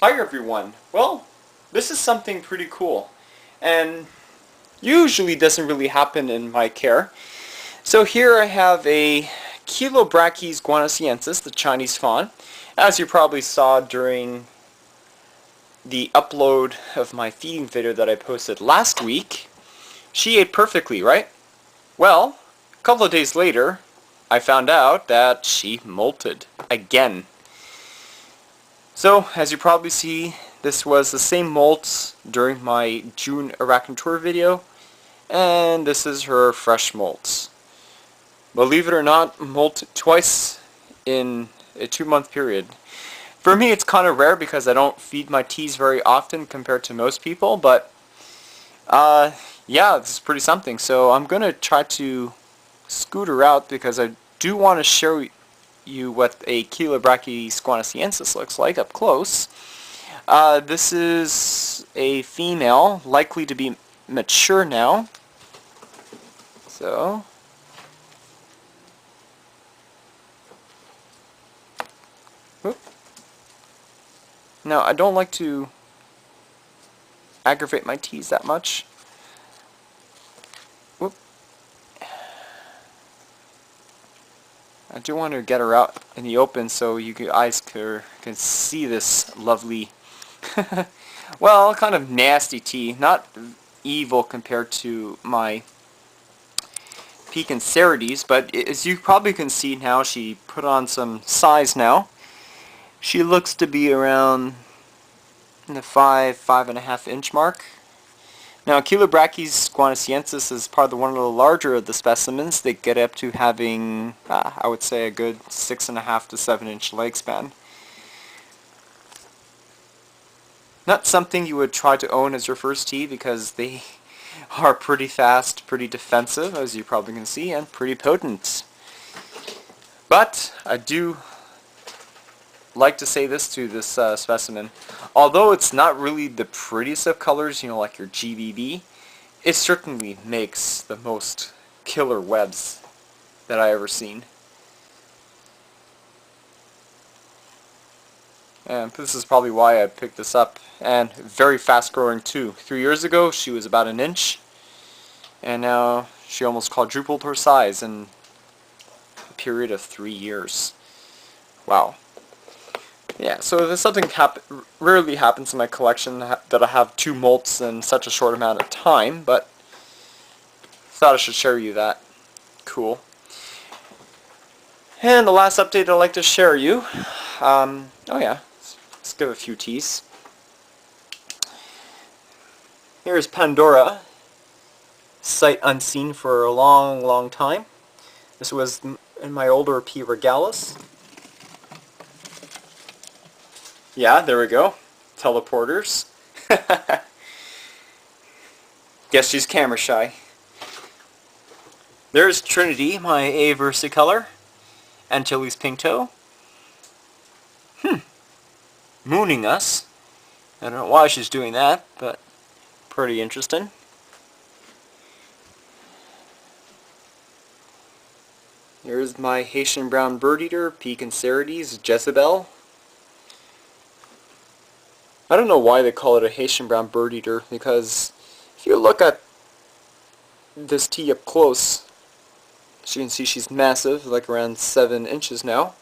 Hi everyone. Well, this is something pretty cool and usually doesn't really happen in my care. So here I have a Chilobrachys guangxiensis, the Chinese fawn. As you probably saw during the upload of my feeding video that I posted last week, she ate perfectly, right? Well, a couple of days later, I found out that she molted again. So, as you probably see, this was the same molt during my June Arachne tour video, and this is her fresh molt. Believe it or not, molt twice in a 2-month period. For me, it's kind of rare because I don't feed my teas very often compared to most people, but yeah, this is pretty something. So I'm going to try to scoot her out because I do want to show you what a Chilobrachys guangxiensis looks like up close. This is a female, likely to be mature now. So, whoop. Now I don't like to aggravate my teas that much. Whoop. I do want to get her out in the open so you guys can see this lovely, well, kind of nasty tea. Not evil compared to my guangxiensis, but as you probably can see now, she put on some size now. She looks to be around the 5.5 inch mark. Now, Chilobrachys guangxiensis is probably one of the larger of the specimens. They get up to having, I would say, a good 6.5 to 7 inch leg span. Not something you would try to own as your first tea because they are pretty fast, pretty defensive, as you probably can see, and pretty potent. But I do like to say this to this specimen. Although it's not really the prettiest of colors, you know, like your GBB, it certainly makes the most killer webs that I ever seen. And this is probably why I picked this up. And very fast growing too. 3 years ago she was about an inch, and now she almost quadrupled her size in a period of 3 years. Wow. Yeah, so there's something rarely happens in my collection that I have 2 molts in such a short amount of time, but thought I should share you that. Cool. And the last update I'd like to share you, oh yeah, let's give a few teas. Here's Pandora, sight unseen for a long, long time. This was in my older P. regalis. Yeah, there we go. Teleporters. Guess she's camera shy. There's Trinity, my A versicolor. Antilles Pinto. Mooning us. I don't know why she's doing that, but pretty interesting. Here's my Haitian brown bird eater, P. guangxiensis, Jezebel. I don't know why they call it a Haitian brown bird eater, because if you look at this tea up close, as you can see she's massive, like around 7 inches now.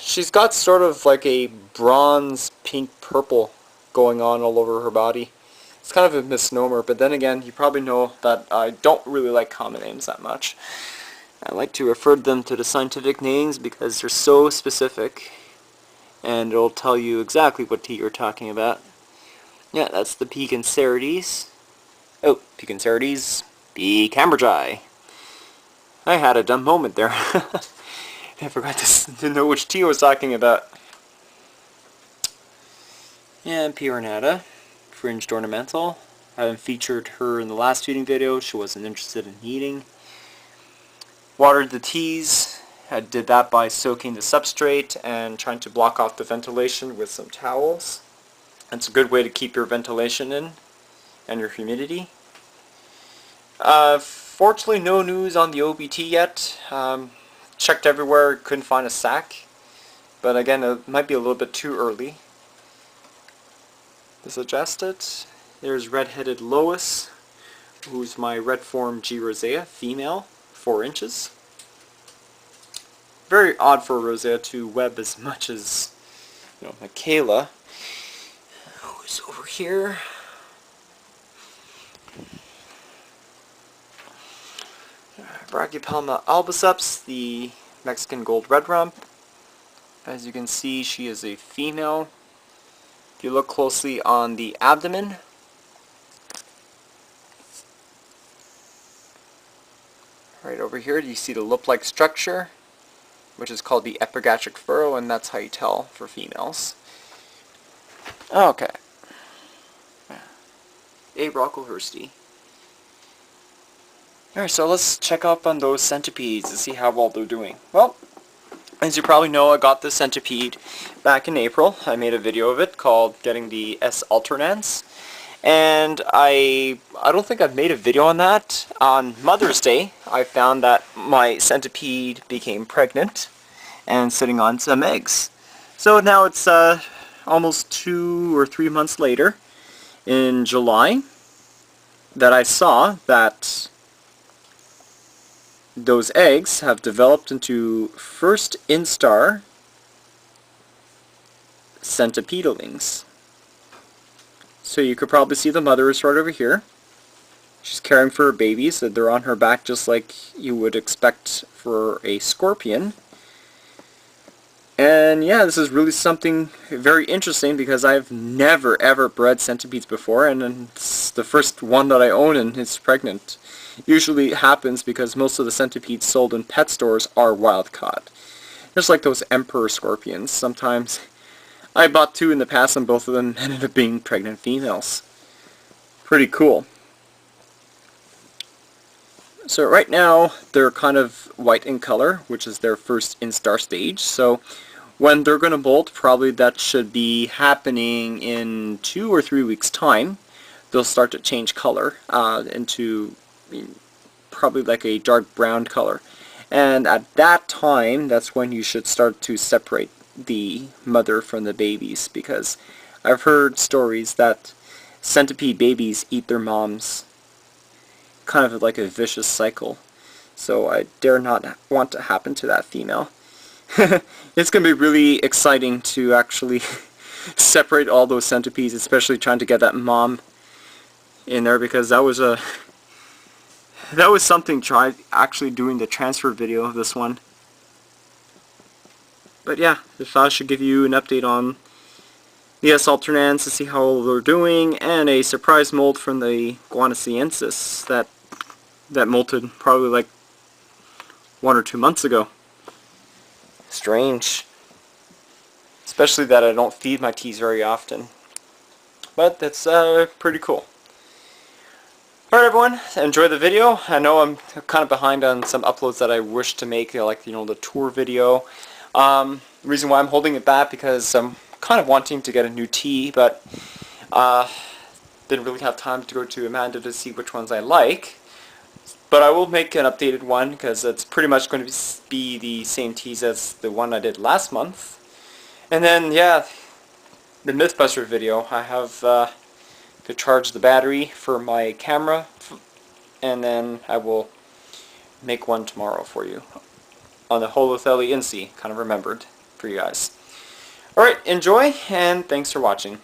She's got sort of like a bronze pink purple going on all over her body. It's kind of a misnomer, but then again, you probably know that I don't really like common names that much. I like to refer them to the scientific names because they're so specific, and it'll tell you exactly what tea you're talking about. Yeah, that's the P. guangxiensis. Oh, P. guangxiensis, P. cambridgei. I had a dumb moment there. I forgot to know which tea I was talking about. And P. ornata, fringed ornamental. I haven't featured her in the last feeding video. She wasn't interested in eating. Watered the teas. I did that by soaking the substrate and trying to block off the ventilation with some towels. That's a good way to keep your ventilation in and your humidity. Fortunately, no news on the OBT yet. Checked everywhere, couldn't find a sac. But again, it might be a little bit too early. Just adjust it. There's red-headed Lois, who's my red form G. rosea, female, 4 inches. Very odd for a rosea to web as much as, you know, Michaela, who's over here. Brachypelma albiceps, the Mexican gold red rump. As you can see, she is a female. If you look closely on the abdomen, right over here, you see the lip-like structure, which is called the epigastric furrow, and that's how you tell for females. Okay. A. Brocklehursti. Alright, so let's check up on those centipedes to see how well they're doing. Well, as you probably know, I got the centipede back in April. I made a video of it called Getting the S. alternans. And I don't think I've made a video on that. On Mother's Day, I found that my centipede became pregnant and sitting on some eggs. So now it's almost 2 or 3 months later, in July, that I saw that those eggs have developed into first instar centipedalings. So you could probably see the mother is right over here. She's caring for her babies, so they're on her back just like you would expect for a scorpion. And yeah, this is really something very interesting because I've never ever bred centipedes before, and it's the first one that I own and it's pregnant. Usually it happens because most of the centipedes sold in pet stores are wild caught. Just like those emperor scorpions. Sometimes I bought 2 in the past and both of them ended up being pregnant females. Pretty cool. So right now they're kind of white in color, which is their first instar stage. So when they're going to bolt, probably that should be happening in 2 or 3 weeks time. They'll start to change color into probably like a dark brown color. And at that time, that's when you should start to separate the mother from the babies, because I've heard stories that centipede babies eat their moms, kind of like a vicious cycle. So I dare not want to happen to that female. It's going to be really exciting to actually separate all those centipedes, especially trying to get that mom in there, because that was something tried actually doing the transfer video of this one. But yeah, I thought I should give you an update on the S. alternans to see how they're doing, and a surprise molt from the guangxiensis that molted probably like 1 or 2 months ago. Strange. Especially that I don't feed my teas very often. But that's pretty cool. Alright everyone, enjoy the video. I know I'm kind of behind on some uploads that I wish to make, like, you know, the tour video. The reason why I'm holding it back because I'm kind of wanting to get a new tea, but didn't really have time to go to Amanda to see which ones I like. But I will make an updated one because it's pretty much going to be the same teas as the one I did last month. And then, yeah, the Mythbuster video. I have to charge the battery for my camera, and then I will make one tomorrow for you on the Holotheli Inci, kind of remembered for you guys. Alright, enjoy, and thanks for watching.